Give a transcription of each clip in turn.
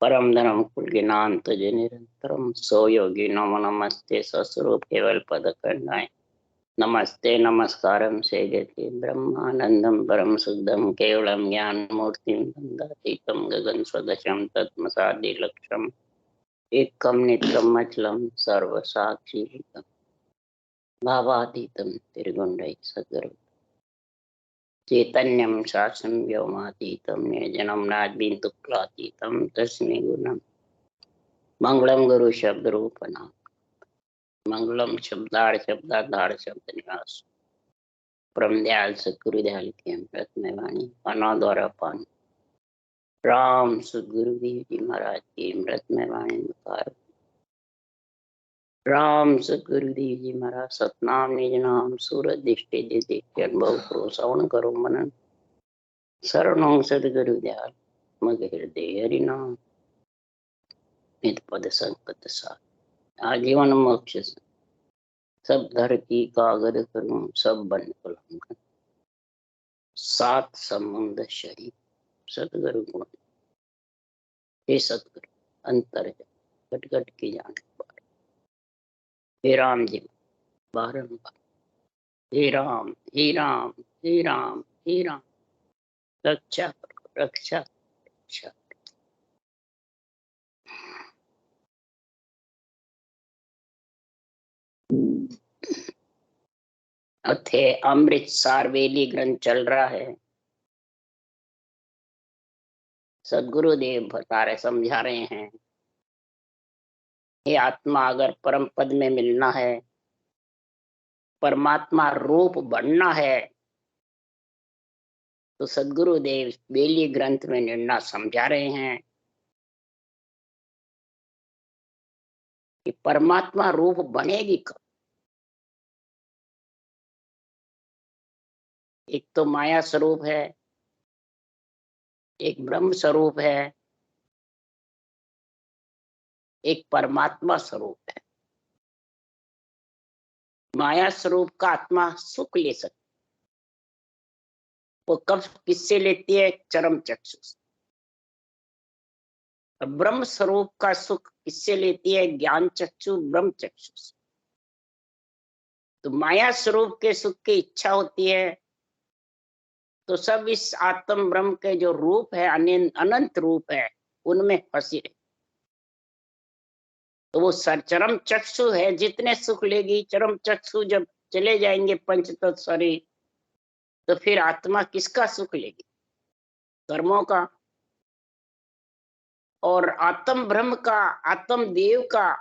परम धर्म कुलगिनांत निरंतरम सो योगी नमो नमस्ते स्वस्वरूप केवल पद करनाय नमस्ते नमस्कारम सेजति ब्रह्मानंदम परम शुद्धम केवलम ज्ञान मूर्तिम बंदातीतम गगन सदशम तत्मसादि लक्ष्यम एकम नित्यम अचलम सर्व साक्षी भावातीतम त्रिगुणै सद्गुरु चैतन्यम शासनं व्योमातीतं निर्जनं नाद्बिन्दुक्लातीतं तस्मै गुणं मंगलम गुरु शब्द रूपना मंगलम शब्दार्थ शब्द निवास परम दयाल सतगुरु दयाल के अमृत में वाणी पाना द्वारा पान राम सतगुरु देव जी महाराज की अमृत में वाणी मुखार राम सतगुरु देव जी महाराज सतनाम निज नाम सूरत दृष्टि दिव्य अनुभव करो श्रवण करो मनन शरणों सदगुरु दयाल मग हृदय हरिनाम नित पद संकट साथ आजीवन मोक्ष सब धरती कागद करूं सब बन उल्लंघन सात समुद्र शरीर सतगुरु गुण हे सतगुरु अंतर घट घट की जाने पार हे राम जी बारंबार हे राम हे राम हे राम हे राम रक्षा करो रक्षा रक्षा अथे अमृत सारवेली ग्रंथ चल रहा है। सदगुरुदेव बता रहे समझा रहे हैं ये आत्मा अगर परम पद में मिलना है परमात्मा रूप बनना है तो सदगुरुदेव बेली ग्रंथ में निर्णय समझा रहे हैं कि परमात्मा रूप बनेगी कब। एक तो माया स्वरूप है, एक ब्रह्म स्वरूप है, एक परमात्मा स्वरूप है। माया स्वरूप का आत्मा सुख ले सकती, वो कब किससे लेती है? चरम चक्षु से। ब्रह्म स्वरूप का सुख किससे लेती है? ज्ञान चक्षु ब्रह्म चक्षु से। तो माया स्वरूप के सुख की इच्छा होती है तो सब इस आत्म ब्रह्म के जो रूप है अनंत रूप है उनमें फंसी रहे। तो वो चरम चक्षु है, जितने सुख लेगी चरम चक्षु जब चले जाएंगे पंच तत्व शरीर तो फिर आत्मा किसका सुख लेगी? कर्मों का। और आत्म ब्रह्म का आत्म देव का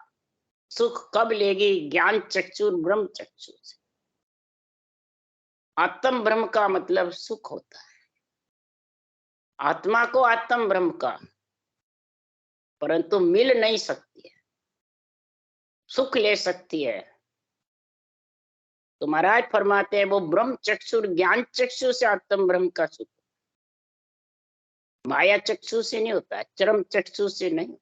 सुख कब लेगी? ज्ञान चक्षु ब्रह्म चक्षु से। आत्म ब्रह्म का मतलब सुख होता है। आत्मा को आत्म ब्रह्म का परंतु मिल नहीं सकती है, सुख ले सकती है। तो महाराज फरमाते हैं वो ब्रह्म चक्षु ज्ञान चक्षु से आत्म ब्रह्म का सुख, माया चक्षु से नहीं होता, चरम चक्षु से नहीं।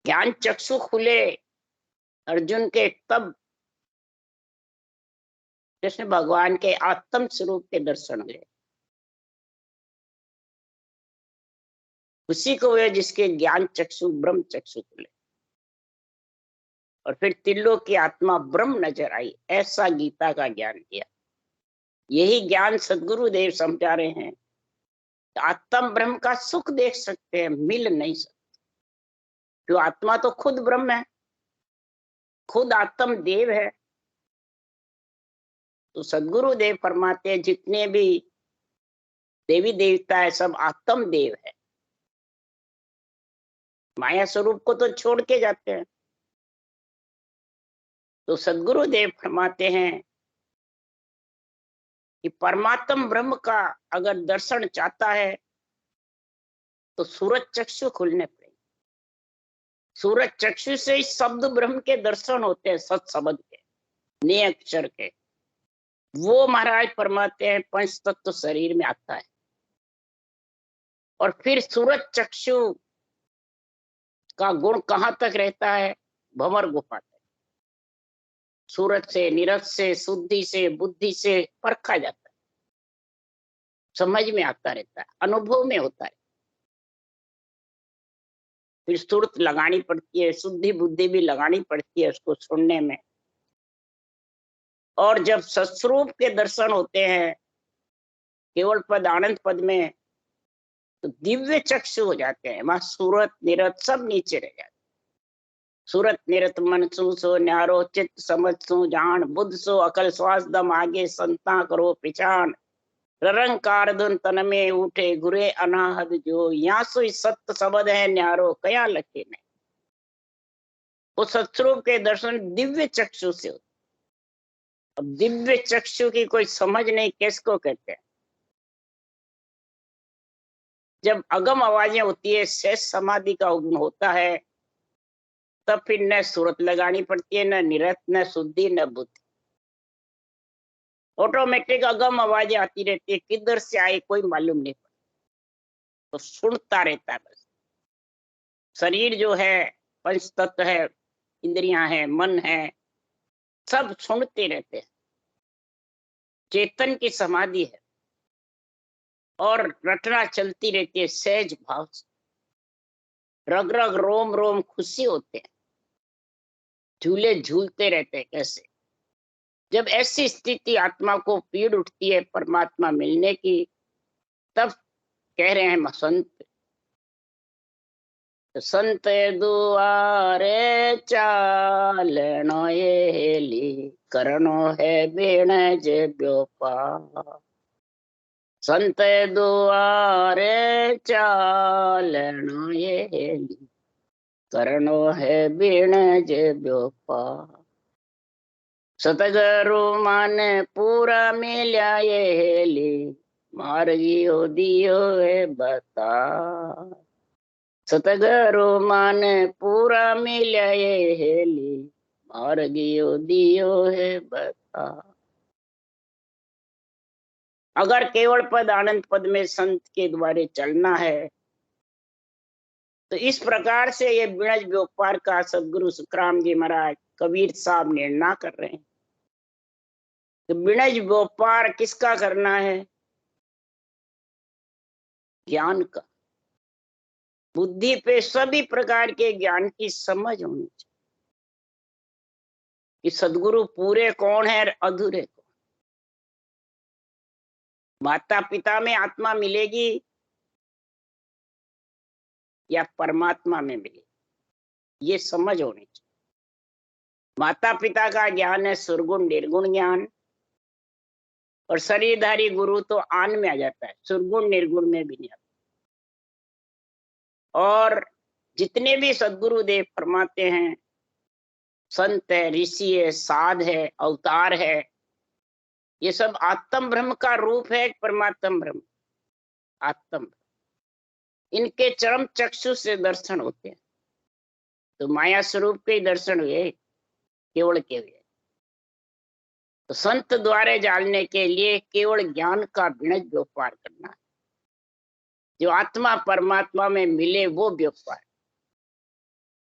ज्ञान चक्षु खुले अर्जुन के तब कृष्ण भगवान के आत्म स्वरूप के दर्शन हुए। उसी को हुए जिसके ज्ञान चक्षु ब्रह्म चक्षु खुले और फिर तिल्लों की आत्मा ब्रह्म नजर आई। ऐसा गीता का ज्ञान दिया। यही ज्ञान सदगुरुदेव समझा रहे हैं। आत्म ब्रह्म का सुख देख सकते हैं, मिल नहीं सकते, जो आत्मा तो खुद ब्रह्म है, खुद आत्म देव है। तो सदगुरुदेव फरमाते हैं जितने भी देवी देवता है सब आत्म देव है, माया स्वरूप को तो छोड़ के जाते हैं। तो सदगुरुदेव फरमाते हैं कि परमात्म ब्रह्म का अगर दर्शन चाहता है तो सूरज चक्षु खुलने पड़ेंगे। सूरज चक्षु से ही शब्द ब्रह्म के दर्शन होते हैं, सत शब्द के, ने अक्षर के। वो महाराज फरमाते हैं पंच तत्व शरीर में आता है और फिर सूरज चक्षु का गुण कहां तक रहता है? भंवर गुफा तक। सूरज से, नीरज से, शुद्धि से, बुद्धि से परखा जाता है, समझ में आता रहता है, अनुभव में होता है। फिर सुरत लगानी पड़ती है, शुद्धि बुद्धि भी लगानी पड़ती है उसको सुनने में। और जब सत्स्वरूप के दर्शन होते हैं केवल पद आनंद पद में, तो दिव्य चक्षु हो जाते हैं। वहां सूरत निरत सब नीचे रह जाते। सूरत निरत मन सो न्यारो, चित्त समझ सो जान, बुद्ध सो अकल श्वास दम आगे, संता करो पिछान, ररंकार धुन तन में उठे, गुरे अनाहद जो, यहाँ सो सत्य शब्द है न्यारो, कया लखे नहीं। वो सत्स्वरूप के दर्शन दिव्य चक्षु से होते। अब दिव्य चक्षु की कोई समझ नहीं किसको कहते हैं। जब अगम आवाजें होती है, शेष समाधि का गुण होता है, तब फिर न सूरत लगानी पड़ती है, न निरत, न शुद्धि, न बुद्धि। ऑटोमेटिक अगम आवाजें आती रहती है, किधर से आई कोई मालूम नहीं पड़ता, तो सुनता रहता है बस। शरीर जो है पंच तत्व है, इंद्रियां है, मन है, सब सुनते रहते हैं। चेतन की समाधि है और रटना चलती रहती है सहज भाव से। रग रग रोम रोम खुशी होते हैं, झूले झूलते रहते हैं। कैसे? जब ऐसी स्थिति आत्मा को पीड़ उठती है परमात्मा मिलने की, तब कह रहे हैं संत, संत दुआरे चालनो हेली, करनो है बेण जे व्योपार। संत दुआरे चालनो हेली, करनो है बेण जे व्योपार। सतगुरु मान पूरा मिल्या ये हेली, मार्गियो दियो है बता। सतगुरु मान पूरा मिल्या ये हेली, मार्गियो दियो है बता। अगर केवल पद आनंद पद में संत के द्वारे चलना है, तो इस प्रकार से ये बिणज व्यापार का सदगुरु सुखराम जी महाराज, कबीर साहब निर्णय कर रहे हैं। तो बिणज व्यापार किसका करना है? ज्ञान का। बुद्धि पे सभी प्रकार के ज्ञान की समझ होनी चाहिए कि सदगुरु पूरे कौन है और अधूरे कौन। माता पिता में आत्मा मिलेगी या परमात्मा में मिलेगी, ये समझ होनी चाहिए। माता पिता का ज्ञान है सुरगुण निर्गुण ज्ञान, और शरीरधारी गुरु तो आन में आ जाता है, सुरगुण निर्गुण में भी नहीं आता। और जितने भी सदगुरु देव फरमाते हैं, संत है, ऋषि है, साध है, अवतार है, ये सब आत्म ब्रह्म का रूप है। परमात्म ब्रह्म, आत्म, इनके चरम चक्षु से दर्शन होते हैं। तो माया स्वरूप के दर्शन हुए केवल के हुए। तो संत द्वारे जानने के लिए केवल ज्ञान का बिणज व्यापार करना है। जो आत्मा परमात्मा में मिले वो व्यापार,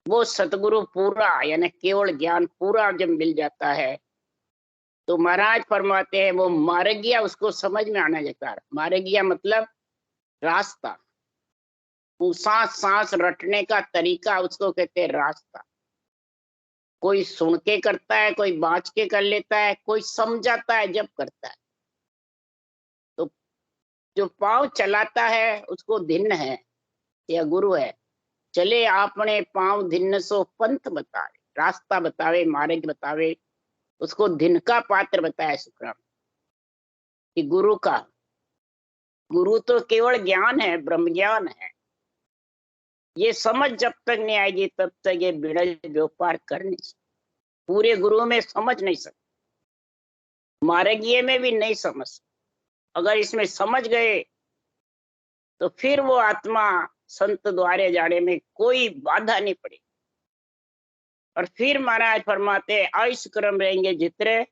वो सतगुरु पूरा, यानी केवल ज्ञान पूरा जब मिल जाता है, तो महाराज फरमाते हैं वो मार्गिया, उसको समझ में आना जाता है। मार्गिया मतलब रास्ता, वो सांस सांस रटने का तरीका, उसको कहते हैं रास्ता। कोई सुन के करता है, कोई बाँच के कर लेता है, कोई समझाता है जब करता है। तो जो पांव चलाता है उसको धिन्न है या गुरु है। चले आपने पांव धिन्न सो पंथ बतावे, रास्ता बतावे, मार्ग बतावे, उसको धिन्न का पात्र बताया सुखराम कि गुरु का। गुरु तो केवल ज्ञान है, ब्रह्म ज्ञान है। ये समझ जब तक नहीं आएगी तब तक ये बिड़ल व्यापार कर नहीं सकते। पूरे गुरु में समझ नहीं सकते, मार्गीय में भी नहीं समझ सकते। अगर इसमें समझ गए तो फिर वो आत्मा संत द्वारे जाने में कोई बाधा नहीं पड़ी। और फिर महाराज फरमाते आयुष क्रम रहेंगे जितने,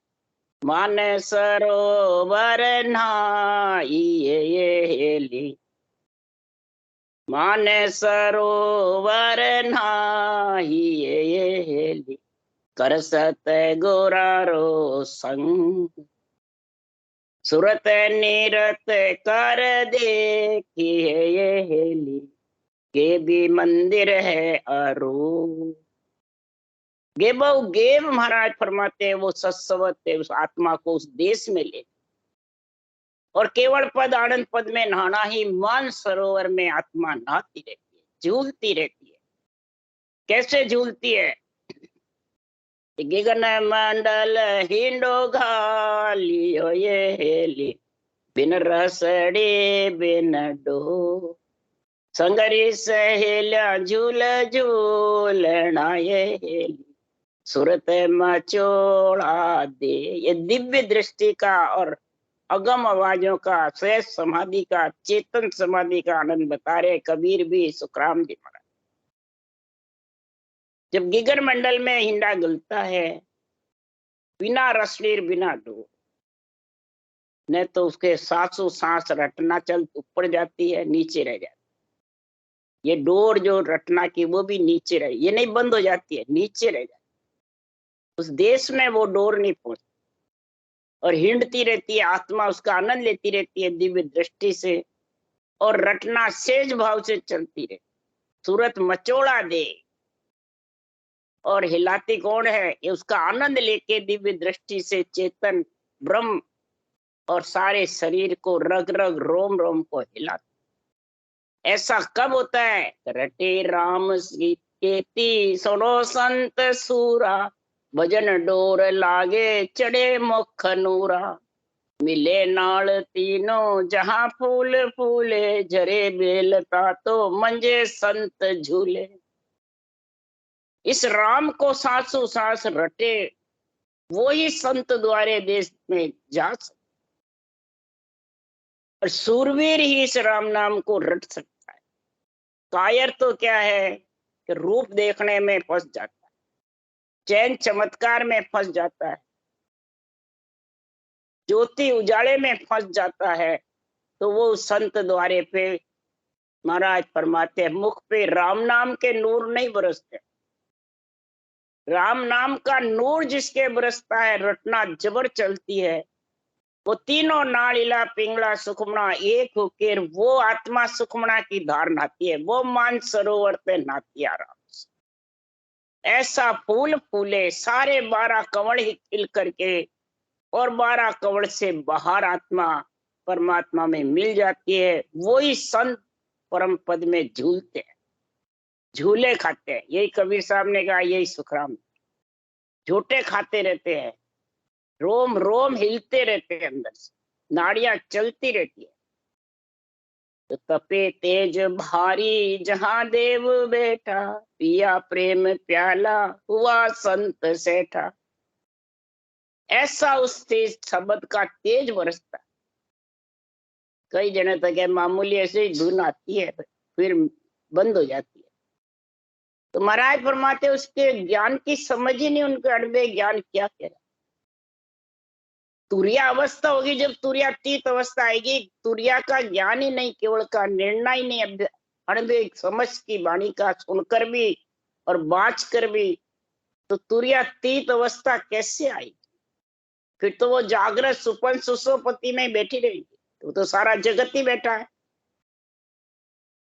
मान सरोवर नहाई, मान सरोवर नहाई, करसत गोरारो संग, सुरत निरत कर देखिए हेली, ये भी मंदिर है अरू। गेब महाराज फरमाते हैं वो सत्सवत है, उस आत्मा को उस देश में ले, और केवल पद आनंद पद में नहाना ही मान सरोवर में आत्मा नहाती रहती है, झूलती रहती है। कैसे झूलती है? गगन मंडल हिंडो घालियो ये हेली, बिन रसड़ी बिन डो, संगरी सहेल्या झूल झूलना ये हेली, सूरत मचोड़ा दे। ये दिव्य दृष्टि का और अगम आवाजों का, श्रेष्ठ समाधि का, चेतन समाधि का आनंद बता रहे कबीर भी, सुखराम जी महाराज। जब गिगर मंडल में हिंडा गलता है, बिना रसलीर बिना डोर, न तो उसके सांसों सांस रटना चल ऊपर जाती है, नीचे रह जाती। ये डोर जो रटना की वो भी नीचे रह, ये नहीं बंद हो जाती है, नीचे रह जाती। उस देश में वो डोर नहीं पहुंचती और हिंडती रहती है, आत्मा उसका आनंद लेती रहती है दिव्य दृष्टि से, और रटना सेज भाव से चलती रहे। सूरत मचोड़ा दे, और हिलाती कौन है? ये उसका आनंद लेके दिव्य दृष्टि से चेतन ब्रह्म, और सारे शरीर को, रग रग रोम रोम को हिलाती। ऐसा कब होता है? रटे राम श्री केती सुनो संत सूरा, भजन डोर लागे चढ़े मुख नूरा, मिले नाल तीनों जहां फूल फूले, झरे बेलता तो मंजे संत झूले। इस राम को सांसों सांस रटे वो ही संत द्वारे देश में जा सकते, और सूरवीर ही इस राम नाम को रट सकता है। कायर तो क्या है कि रूप देखने में फंस जाता है, चैन चमत्कार में फंस जाता है, ज्योति उजाले में फंस जाता है। तो वो संत द्वारे पे महाराज फरमाते हैं, मुख पे राम नाम के नूर नहीं बरसते। राम नाम का नूर जिसके बरसता है, रटना जबर चलती है, वो तीनों नाड़िला पिंगला सुखमना एक होकर वो आत्मा सुखमना की धार नहाती है, वो मान सरोवर पे नहाती आराम से। ऐसा फूल फूले सारे 12 कवड़ ही खिल करके, और 12 कवड़ से बाहर आत्मा परमात्मा में मिल जाती है। वो ही संत परम पद में झूलते हैं, झूले खाते हैं। यही कबीर साहब ने कहा, यही सुखराम, झूठे खाते रहते हैं, रोम रोम हिलते रहते हैं, अंदर से नाड़ियां चलती रहती है। तो तपे तेज भारी जहां देव बैठा, पिया प्रेम प्याला हुआ संत सेठा। ऐसा उस तेज शब्द का तेज बरसता। कई जने तक है मामूली ऐसे ही धुन आती है, फिर बंद हो जाती है। तो महाराज फरमाते उसके ज्ञान की समझ ही नहीं, उनके अड़बे ज्ञान क्या कह रहा। तुरिया अवस्था होगी, जब तुरियातीत अवस्था आएगी, तुरिया का ज्ञान ही नहीं, केवल का निर्णय ही नहीं, अड़बे समझ की वाणी का सुनकर भी और बाँच कर भी, तो तुरियातीत अवस्था कैसे आएगी? फिर तो वो जागृत सुपन सुसोपति में बैठी रहेगी, तो सारा जगत ही बैठा है।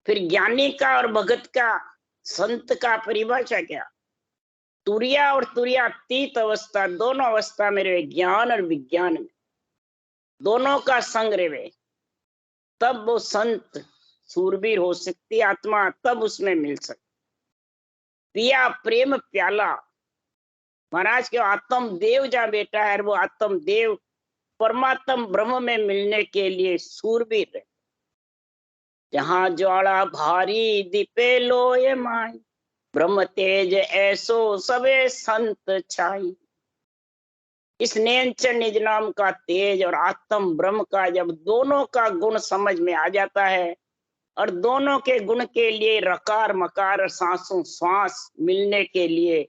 फिर ज्ञानी का और भगत का, संत का परिभाषा क्या? तुरिया और तुरियातीत अवस्था, दोनों अवस्था में रहे, ज्ञान और विज्ञान में दोनों का संग रहे, तब वो संत सूरवीर हो सकती आत्मा, तब उसमें मिल सकती। पिया प्रेम प्याला, महाराज के आत्म देव जहाँ बैठा है, वो आत्म देव परमात्म ब्रह्म में मिलने के लिए सूरवीर है। जहां ज्वाला भारी दीपे लोय माई, ब्रह्म तेज ऐसो सबे संत छाई। इस नैनचर निज नाम का तेज और आत्म ब्रह्म का जब दोनों का गुण समझ में आ जाता है, और दोनों के गुण के लिए रकार मकार और सांसों श्वास मिलने के लिए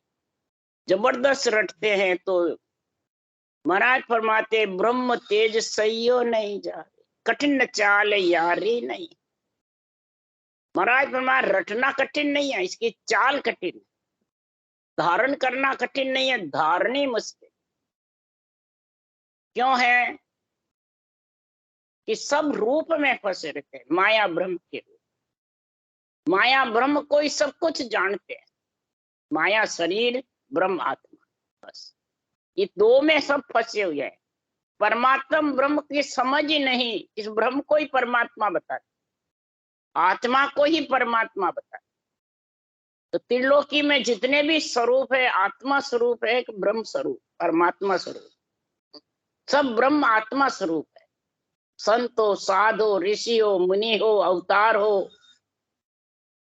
जबरदस्त रटते हैं, तो महाराज फरमाते ब्रह्म तेज सहियो नहीं जा, कठिन चाल यारी नहीं। महाराज फरमा रटना कठिन नहीं है, इसकी चाल कठिन है, धारण करना कठिन नहीं है, धारणी मुश्किल। क्यों है? कि सब रूप में फंसे रहते हैं, माया ब्रह्म के रूप। माया ब्रह्म कोई सब कुछ जानते हैं, माया शरीर, ब्रह्म आत्मा, बस ये दो में सब फंसे हुए हैं। परमात्मा ब्रह्म की समझ ही नहीं, इस ब्रह्म को ही परमात्मा बता, आत्मा को ही परमात्मा बता। तो त्रिलोकी में जितने भी स्वरूप है, आत्मा स्वरूप है, एक ब्रह्म स्वरूप, परमात्मा स्वरूप, सब ब्रह्म आत्मा स्वरूप है। संत हो, साध हो, ऋषि हो, मुनि हो, अवतार हो,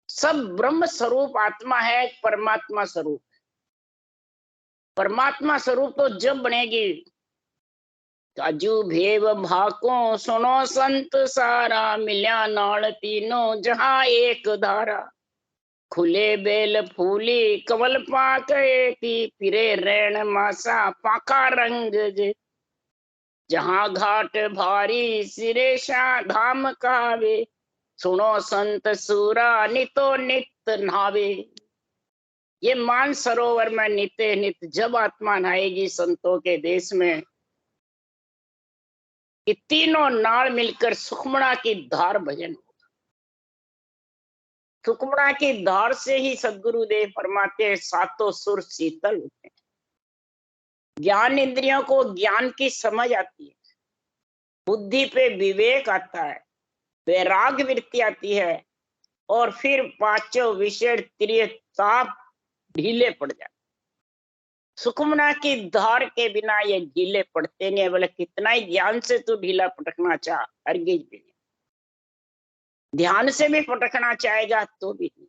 सब ब्रह्म स्वरूप आत्मा है, परमात्मा स्वरूप। परमात्मा स्वरूप तो जब बनेगी, काजू भेव भाको सुनो संत सारा, मिल्या नाल तीनों जहां एक धारा, खुले बेल फूली कमल पाक थी, फिरे रैण मासा पाका रंग जे, जहां घाट भारी सिरेशा धाम कावे, सुनो संत सूरा नितो नित नहावे। ये मान सरोवर में नित्य नित जब आत्मा नहाएगी संतों के देश में, कि तीनों नाल मिलकर सुखमणा की धार भजन होगा। सुखमणा की धार से ही सदगुरुदेव फरमाते हैं सातों सुर शीतल होते हैं, ज्ञान इंद्रियों को ज्ञान की समझ आती है, बुद्धि पे विवेक आता है, वैराग वृत्ति आती है, और फिर पांचों विषय त्रिय ताप ढीले पड़ जाते। सुखमना की धार के बिना ये ढीले पड़ते नहीं। बोले कितना ही ज्ञान से तू ढीला पटकना चाह, हरगिज भी नहीं। ध्यान से भी पटकना चाहेगा तो भी नहीं।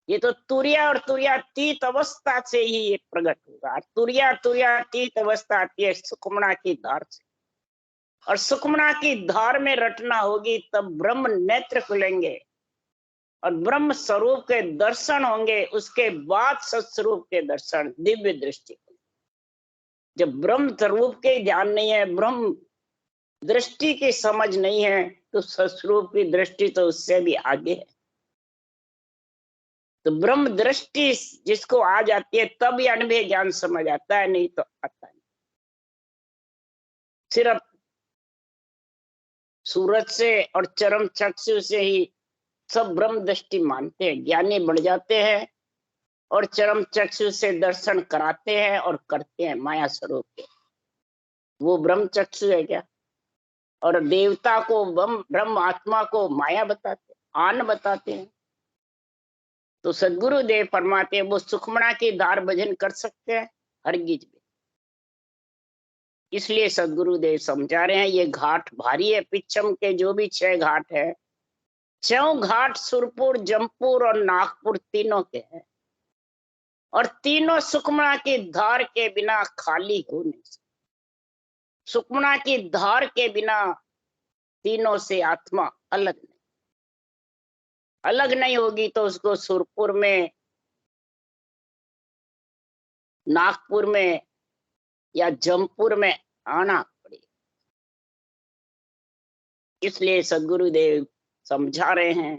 ये तो तुरिया और तुरियातीत अवस्था से ही ये प्रकट होगा। तुरियातीत अवस्था आती है सुखमना की धार से, और सुखमना की धार में रटना होगी, तब ब्रह्म नेत्र खुलेंगे और ब्रह्म स्वरूप के दर्शन होंगे। उसके बाद सत्स्वरूप के दर्शन, दिव्य दृष्टि। जब ब्रह्म स्वरूप के ध्यान नहीं है, ब्रह्म दृष्टि की समझ नहीं है, तो सत्स्वरूप की दृष्टि तो उससे भी आगे है। तो ब्रह्म दृष्टि जिसको आ जाती है, तब ये अनुभव ज्ञान समझ आता है, नहीं तो आता नहीं। सिर्फ सूरज से और चरम चक्षु से ही सब ब्रह्म दृष्टि मानते हैं, ज्ञानी बढ़ जाते हैं और चरम चक्षु से दर्शन कराते हैं और करते हैं माया स्वरूप के। वो ब्रह्म चक्षु है क्या? और देवता को ब्रह्म आत्मा को माया बताते, आन बताते हैं। तो सदगुरु देव फरमाते हैं वो सुखमणा की धार भजन कर सकते हैं हरगिज में। इसलिए सदगुरु देव समझा रहे हैं ये घाट भारी है। पिछम के जो भी 6 घाट है, 6 घाट सुरपुर, जमपुर और नागपुर तीनों के हैं, और तीनों सुखमणा की धार के बिना खाली हो नहीं सकते। सुखमणा की धार के बिना तीनों से आत्मा अलग नहीं होगी, तो उसको सुरपुर में, नागपुर में या जमपुर में आना पड़ेगा। इसलिए सदगुरुदेव समझा रहे हैं,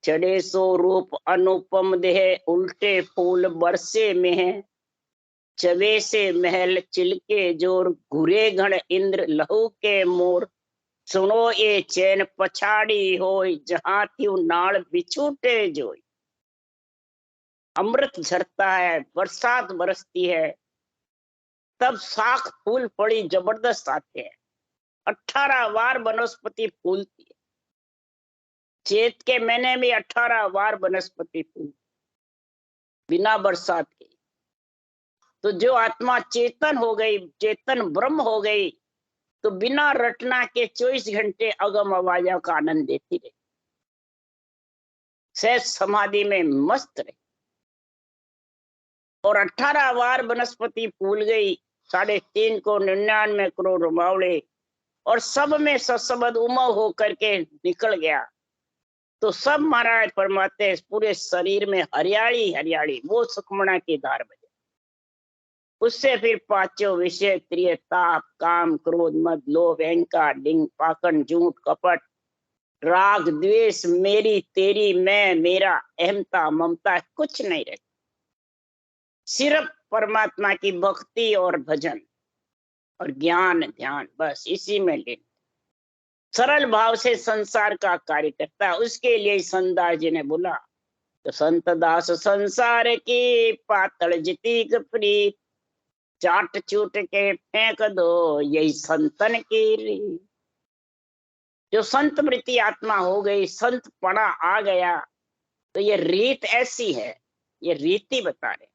चढ़े सो रूप अनुपम देह, उल्टे फूल बरसे में है, चवे से महल चिलके जोर, घुरे घण इंद्र लहू के मोर, सुनो ये चैन पछाड़ी होय, जहां थी नाल बिछूटे जोई। अमृत झरता है, बरसात बरसती है, तब शाख फूल पड़ी जबरदस्त आते हैं। 18 बार वनस्पति फूलती है। चैत के महीने में 18 बार वनस्पति फूल बिना बरसात के। तो जो आत्मा चेतन हो गई, चेतन ब्रह्म हो गई, तो बिना रटना के 24 घंटे अगम आवाजा का आनंद देती रही, सहज समाधि में मस्त रही। और 18 बार वनस्पति फूल गई, 3.5 को 99 करोड़ रुमावड़े, और सब में सत्सबद उमव होकर के निकल गया, तो सब महाराज फरमाते हैं पूरे शरीर में हरियाली हरियाली। वो सुखमणा की धार बजे, उससे फिर 5 विषय त्रिय ताप, काम, क्रोध, मद, लोभ, अहंकार, डिंग, पाखंड, झूठ, कपट, राग, द्वेष, मेरी, तेरी, मैं, मेरा, अहमता, ममता कुछ नहीं रहता। सिर्फ परमात्मा की भक्ति और भजन और ज्ञान ध्यान, बस इसी में लीन। सरल भाव से संसार का कार्य करता है। उसके लिए संदास जी ने बोला, तो संत दास संसार की पातल जिती प्रीत, चाट चूट के फेंक दो यही संतन की रीत। जो संत वृत्ति आत्मा हो गई, संत पड़ा आ गया, तो ये रीत ऐसी है, ये रीति बता रहे।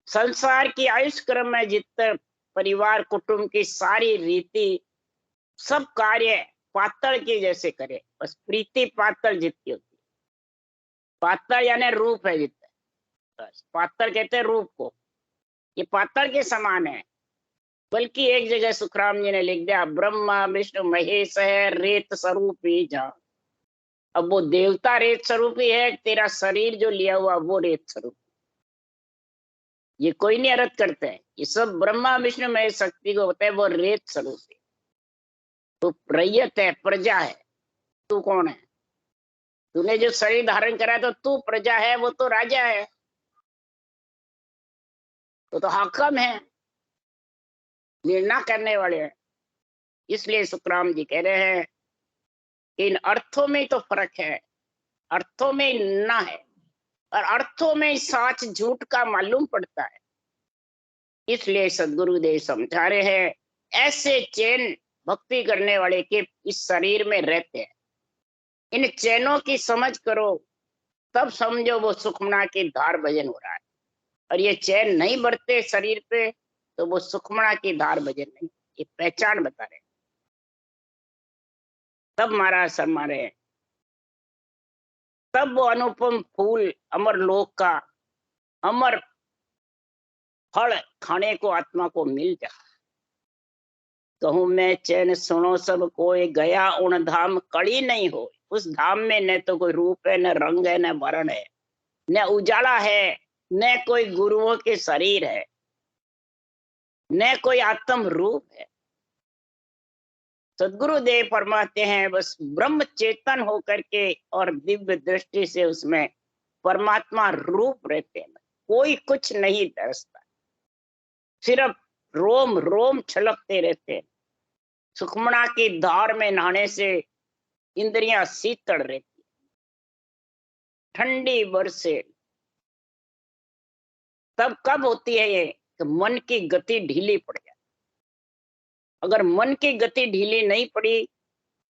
संसार की आयुष क्रम में जितने परिवार कुटुंब की सारी रीति, सब कार्य पातल के जैसे करे, बस प्रीति पातल जितनी होती है। पातल यानी रूप है जितना, बस पातल कहते हैं रूप को, ये पातल के समान है। बल्कि एक जगह सुखराम जी ने लिख दिया, ब्रह्मा विष्णु महेश है रेत स्वरूपी जा। अब वो देवता रेत स्वरूपी है, तेरा शरीर जो लिया हुआ वो रेत स्वरूप, ये कोई नहीं अर्थ करते हैं। ये सब ब्रह्मा विष्णु महेश शक्ति को होता है, वो रेत स्वरूप है। तू रैयत है, प्रजा है। तू कौन है? तूने जो शरीर धारण करा तो तू प्रजा है, वो तो राजा है, वो तो हाकम है, निर्णय करने वाले हैं। इसलिए सुखराम जी कह रहे हैं कि इन अर्थों में तो फर्क है, अर्थों में ना है, और अर्थों में साच झूठ का मालूम पड़ता है। इसलिए सदगुरुदेव समझा रहे हैं, ऐसे चैन भक्ति करने वाले के इस शरीर में रहते हैं। इन चैनों की समझ करो, तब समझो वो सुखमना की धार भजन हो रहा है। और ये चैन नहीं बढ़ते शरीर पे, तो वो सुखमना की धार भजन नहीं। ये पहचान बता रहे, तब महाराज शर्मा रहे, तब वो अनुपम फूल अमर लोक का अमर फल खाने को आत्मा को मिल जाए। कहूं मैं चैन सुनो सब कोई, गया उन धाम कड़ी नहीं हो। उस धाम में न तो कोई रूप है, न रंग है, न वर्ण है, न उजाला है, न कोई गुरुओं के शरीर है, न कोई आत्म रूप है। सदगुरुदेव फरमाते हैं, बस ब्रह्म चेतन होकर के और दिव्य दृष्टि से उसमें परमात्मा रूप रहते हैं। कोई कुछ नहीं दर्शता, सिर्फ रोम रोम छलकते रहते हैं। सुखमना की धार में नहाने से इंद्रियां शीतल रहती, ठंडी बरसे। तब कब होती है ये? कि मन की गति ढीली पड़ जाए। अगर मन की गति ढीली नहीं पड़ी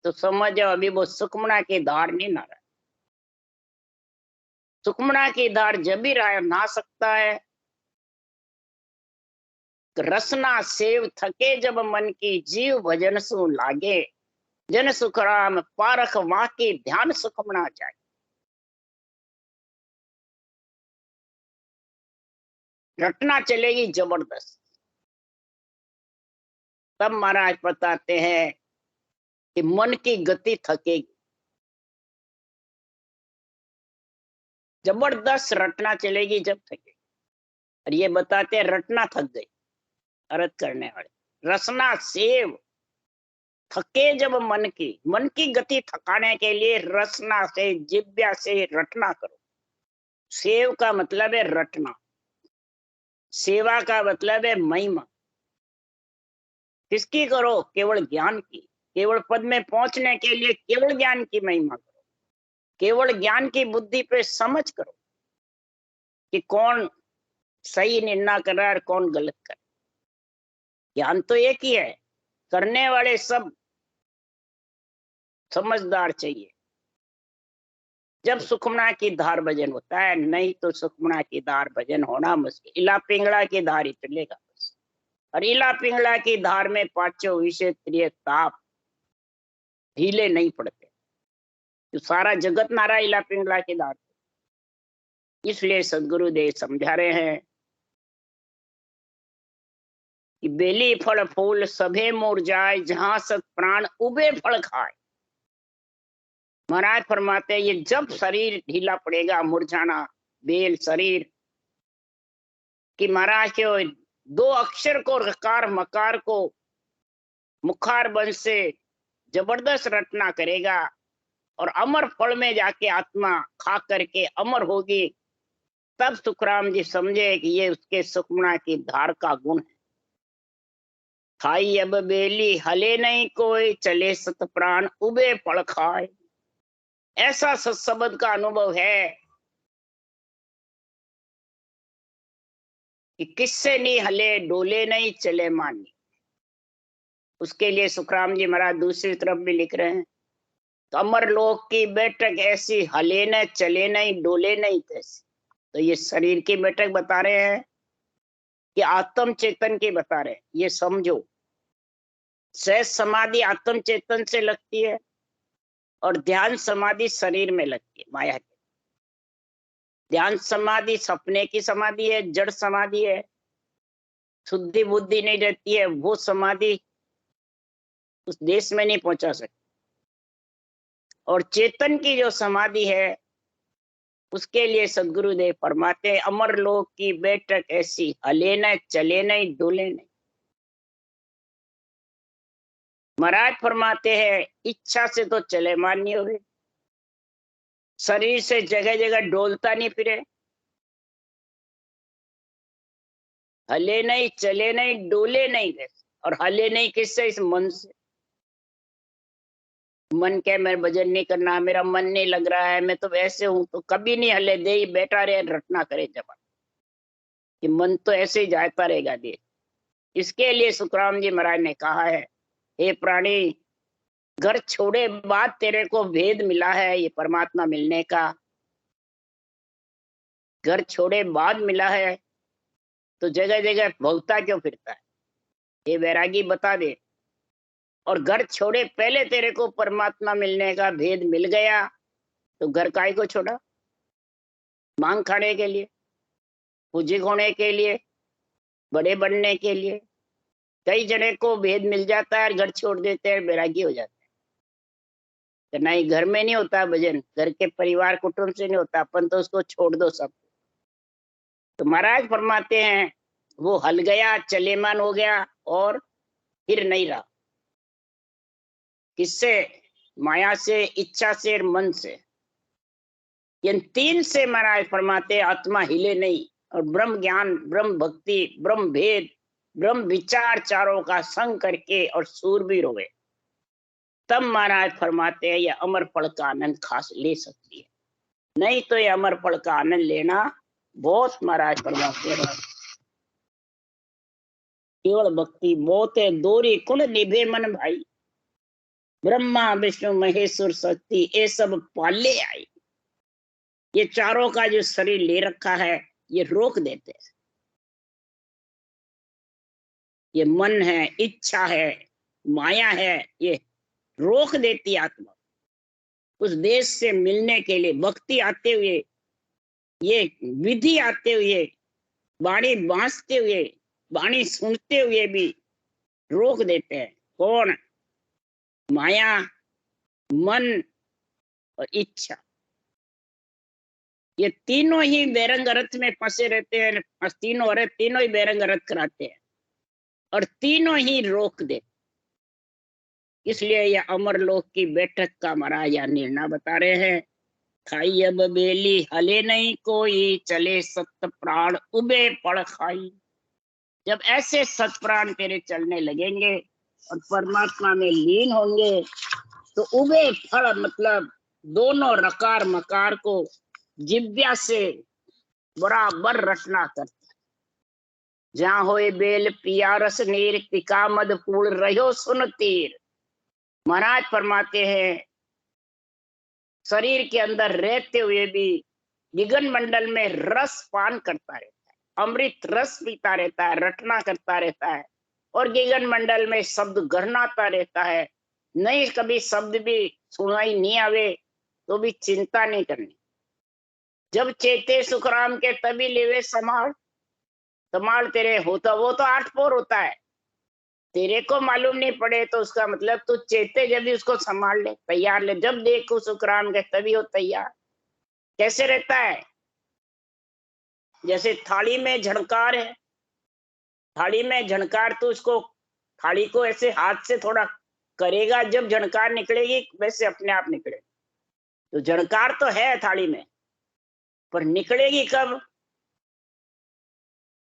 तो समझो अभी वो सुखमना की धार नहीं नहा रहा। सुखमना की धार जब भी नहा सकता है, रसना सेव थके जब मन की, जीव भजन सु लागे, जन सुखराम पारख वहां की, ध्यान सुखमना चाहिए। रटना चलेगी जबरदस्त। तब महाराज बताते हैं कि मन की गति थकेगी, जबरदस्त रटना चलेगी जब थकेगी। और ये बताते हैं रटना थक गई, अर्थ करने वाले। रसना सेव थके जब मन की गति थकाने के लिए रसना से, जिव्या से रटना करो। सेव का मतलब है रटना, सेवा का मतलब है महिमा। किसकी करो? केवल ज्ञान की। केवल पद में पहुंचने के लिए केवल ज्ञान की महिमा करो। केवल ज्ञान की बुद्धि पे समझ करो कि कौन सही निर्णय कर रहा है और कौन गलत कर रहा है। ज्ञान तो एक ही है, करने वाले सब समझदार चाहिए। जब सुखमना की धार भजन होता है, नहीं तो सुखमना की धार भजन होना मुश्किल। इला पिंगला की धार ही चलेगा बस। और इला पिंगला की धार में पांचों विषय त्रिय ताप ढीले नहीं पड़ते, तो सारा जगत नारा इला पिंगला की धार। इसलिए सदगुरुदेव समझा रहे हैं कि बेली फल फूल सभे मुरझाए, जहां सत प्राण उबे फल खाए। महाराज फरमाते हैं, ये जब शरीर ढीला पड़ेगा, मुरझाना बेल शरीर कि महाराज के दो अक्षर को, रकार मकार को मुखार वंश से जबरदस्त रटना करेगा और अमर फल में जाके आत्मा खा करके अमर होगी। तब सुखराम जी समझे कि ये उसके सुखमना की धार का गुण है। खाई अब बेली हले नहीं कोई, चले सत प्राण उबे पड़ खाए। ऐसा सत्सबद का अनुभव है कि किससे नहीं हले, डोले नहीं, चले मानी। उसके लिए सुखराम जी महाराज दूसरी तरफ भी लिख रहे हैं, तो अमर लोक की बैठक ऐसी, हले न चले नहीं, डोले नहीं तैसी। तो ये शरीर की बैठक बता रहे हैं कि आत्म चेतन की बता रहे हैं। ये समझो, सहज समाधि आत्म चेतन से लगती है और ध्यान समाधि शरीर में लगती है, माया की। ध्यान समाधि सपने की समाधि है, जड़ समाधि है, शुद्धि बुद्धि नहीं रहती है, वो समाधि उस देश में नहीं पहुंचा सकती। और चेतन की जो समाधि है उसके लिए सदगुरुदेव फरमाते हैं, अमर लोक की बैठक ऐसी, हले न चले नहीं, डोले नहीं। महाराज फरमाते हैं, इच्छा से तो चले मान्य हो गए, शरीर से जगह जगह डोलता नहीं फिरे, हले नहीं, चले नहीं, डोले नहीं। और हले नहीं किससे? इस मन से। मन के मेरा भजन नहीं करना, मेरा मन नहीं लग रहा है, मैं तो ऐसे हूं, तो कभी नहीं हले, दे ही बैठा रहे, रटना करे जब कि मन तो ऐसे ही जाता रहेगा दे। इसके लिए सुखराम जी महाराज ने कहा है, हे प्राणी, घर छोड़े बाद तेरे को भेद मिला है ये परमात्मा मिलने का। घर छोड़े बाद मिला है तो जगह जगह भोगता क्यों फिरता है, ये वैरागी बता दे। और घर छोड़े पहले तेरे को परमात्मा मिलने का भेद मिल गया, तो घर काहे को छोड़ा? मांग खाने के लिए, पूजिक होने के लिए, बड़े बनने के लिए। कई जने को भेद मिल जाता है और घर छोड़ देते हैं, वैरागी हो जाता है। तो नहीं, घर में नहीं होता भजन, घर के परिवार कुटुंब से नहीं होता, अपन तो उसको छोड़ दो सब। तो महाराज फरमाते हैं, वो हल गया, चलेमान हो गया और फिर नहीं रहा। किससे? माया से, इच्छा से और मन से। इन तीन से महाराज फरमाते आत्मा हिले नहीं। और ब्रह्म ज्ञान, ब्रह्म भक्ति, ब्रह्म भेद, ब्रह्म विचार चारों का संग करके और सूरवीर हुए, तब महाराज फरमाते हैं यह अमर फल का आनंद खास ले सकती है। नहीं तो ये अमर फल का आनंद लेना बहुत, महाराज फरमाते हैं, केवल भक्ति बहुत है, दोरी कुल निभे मन भाई। ब्रह्मा विष्णु महेश्वर शक्ति ये सब पाले आई। ये चारों का जो शरीर ले रखा है ये रोक देते हैं। ये मन है, इच्छा है, माया है, ये रोक देती आत्मा उस देश से मिलने के लिए। भक्ति आते हुए, ये विधि आते हुए, वाणी बांसते हुए, वाणी सुनते हुए भी रोक देते हैं। कौन? माया, मन और इच्छा। ये तीनों ही बेरंग रथ में फंसे रहते हैं, तीनों अरे तीनों ही बेरंग रथ कराते हैं और तीनों ही रोक दे। इसलिए यह अमर लोक की बैठक का महाराज यह निर्णय बता रहे हैं, खाई अब बेली हले नहीं कोई, चले सत प्राण उबे पड़ खाई। जब ऐसे सत प्राण तेरे चलने लगेंगे और परमात्मा में लीन होंगे, तो उबे फल मतलब दोनों रकार मकार को जिव्या से बराबर रटना करता। जहाँ होए बेल पिया रस नीर, पिका मद पूर्ण रहो सुन तीर। महाराज फरमाते हैं, शरीर के अंदर रहते हुए भी निगन मंडल में रस पान करता रहता है, अमृत रस पीता रहता है, रटना करता रहता है। और गिगन मंडल में शब्द गढ़नाता रहता है। नहीं कभी शब्द भी सुनाई नहीं आवे तो भी चिंता नहीं करनी। जब चेते सुखराम के तभी लेवे समाल। समाल तेरे होता, वो तो 8 पोर होता है, तेरे को मालूम नहीं पड़े तो उसका मतलब तू चेते जब भी उसको संभाल ले, तैयार ले। जब देखो सुखराम के तभी हो तैयार। कैसे रहता है? जैसे थाली में झणकार है, थाली में झणकार, तो उसको थाली को ऐसे हाथ से थोड़ा करेगा, जब झणकार निकलेगी वैसे अपने आप निकले। तो झणकार तो है थाली में, पर निकलेगी कब?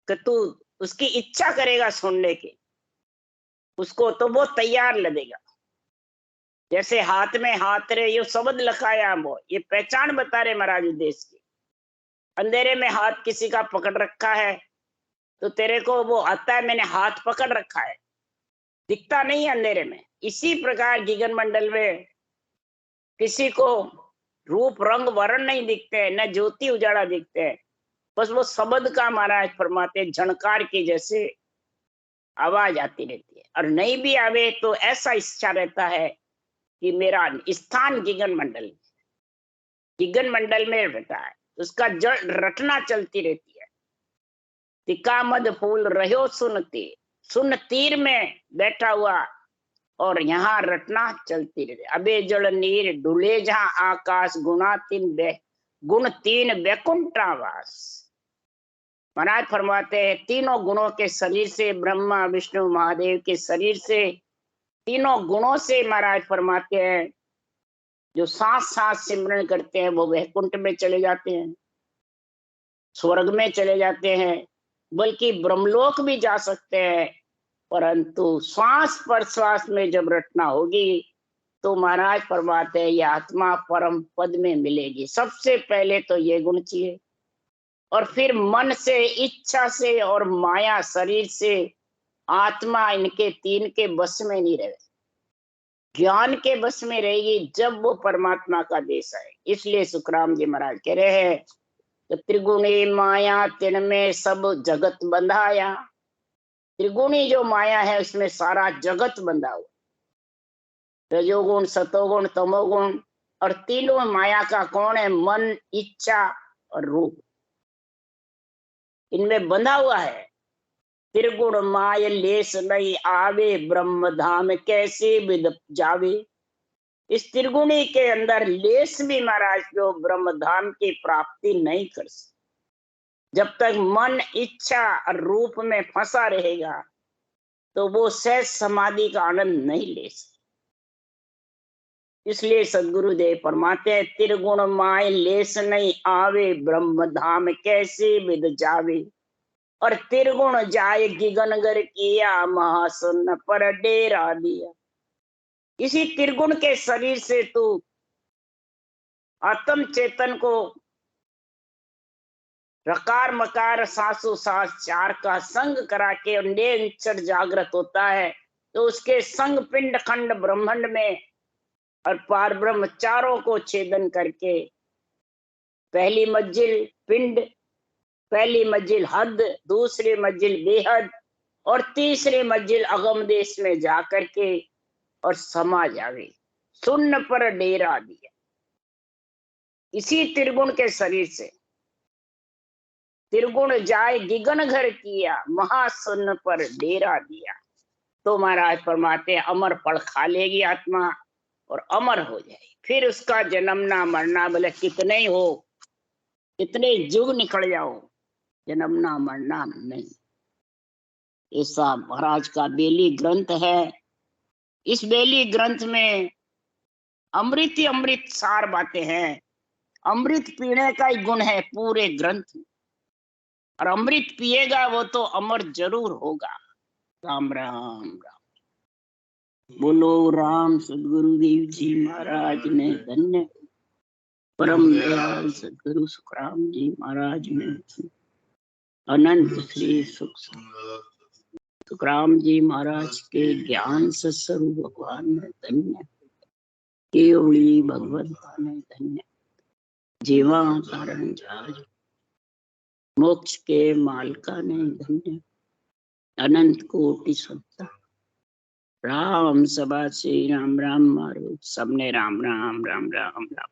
कि तू उसकी इच्छा करेगा सुनने की। उसको तो वो तैयार लगेगा। जैसे हाथ में हाथ रे यो शब्द लखाया वो, ये पहचान बता रहे महाराज देश की। अंधेरे में हाथ किसी का पकड़ रखा है तो तेरे को वो आता है मैंने हाथ पकड़ रखा है, दिखता नहीं है अंधेरे में। इसी प्रकार गगन मंडल में किसी को रूप रंग वर्ण नहीं दिखते हैं, न ज्योति उजाला दिखते हैं, बस वो शब्द का महाराज फरमाते झनकार की जैसे आवाज आती रहती है। और नहीं भी आवे तो ऐसा इच्छा रहता है कि मेरा स्थान गगन मंडल में रहता है, उसका जड़ रटना चलती रहती है। तिकामद फूल रहो सुन तीर में बैठा हुआ और यहाँ रटना चलती रहती। अबे जल नीर डुले जहाँ आकाश गुण तीन बैकुंठावास। महाराज फरमाते हैं तीनों गुणों के शरीर से, ब्रह्मा विष्णु महादेव के शरीर से, तीनों गुणों से महाराज फरमाते हैं जो सांस सांस सिमरन करते हैं वो वैकुंठ में चले जाते हैं, स्वर्ग में चले जाते हैं, बल्कि ब्रह्मलोक भी जा सकते हैं। परंतु श्वास पर श्वास में जब रटना होगी तो महाराज फरमाते हैं ये आत्मा परम पद में मिलेगी। सबसे पहले तो ये गुण चाहिए, और फिर मन से, इच्छा से और माया शरीर से आत्मा इनके तीन के बस में नहीं रहे, ज्ञान के बस में रहेगी जब वो परमात्मा का देश है। इसलिए सुखराम जी महाराज कह रहे हैं तो त्रिगुणी माया तिन में सब जगत बंधाया। त्रिगुणी जो माया है उसमें सारा जगत बंधा हुआ, रजोगुण सतोगुण तमोगुण, और तीनों माया का कौन है? मन, इच्छा और रूप, इनमें बंधा हुआ है। त्रिगुण माय लेस नहीं आवे, ब्रह्म धाम कैसे विद जावे। इस त्रिगुणी के अंदर लेस भी महाराज जो ब्रह्म धाम की प्राप्ति नहीं कर सकते जब तक मन, इच्छा और रूप में फंसा रहेगा तो वो सहज समाधि का आनंद नहीं ले सकते। इसलिए सदगुरुदेव फरमाते हैं त्रिगुण माय लेस नहीं आवे, ब्रह्म धाम कैसे विद जावे। और त्रिगुण जाए गगनगर किया, महाशून्य पर डेरा दिया। इसी त्रिगुण के शरीर से तू आत्म चेतन को रकार मकार सासु सास चार का संग करा के निरंतर जागृत होता है तो उसके संग पिंड खंड ब्रह्मांड में और पार ब्रह्म चारों को छेदन करके पहली मंजिल पिंड, पहली मंजिल हद, दूसरी मंजिल बेहद और तीसरी मंजिल अगम देश में जाकर के और समा जावे, शून्य पर डेरा दिया। इसी त्रिगुण के शरीर से त्रिगुण जाए गगन घर किया, महाशून्य पर डेरा दिया। तो महाराज फरमाते अमर फल खा लेगी आत्मा और अमर हो जाएगी। फिर उसका जन्मना मरना भले कितने ही हो, कितने युग निकल जाओ, जन्मना मरना नहीं। ऐसा महाराज का बेली ग्रंथ है। इस बेली ग्रंथ में अमृत ही अमृत सार बातें हैं। अमृत पीने का ही गुण है पूरे ग्रंथ में, और अमृत पिएगा वो तो अमर जरूर होगा। राम राम राम। बोलो राम सदगुरुदेव जी महाराज ने धन्य। परम दयाल सदगुरु सुखराम जी महाराज ने अनंत श्री सुखराम जी महाराज के ज्ञान सत्स्वरूप भगवान ने धन्य। केवली भगवत ने धन्य। जीवा कारण जाज मोक्ष के मालका ने धन्य। अनंत कोटि सत्ता राम सभा से राम राम मारो सबने राम राम राम राम राम।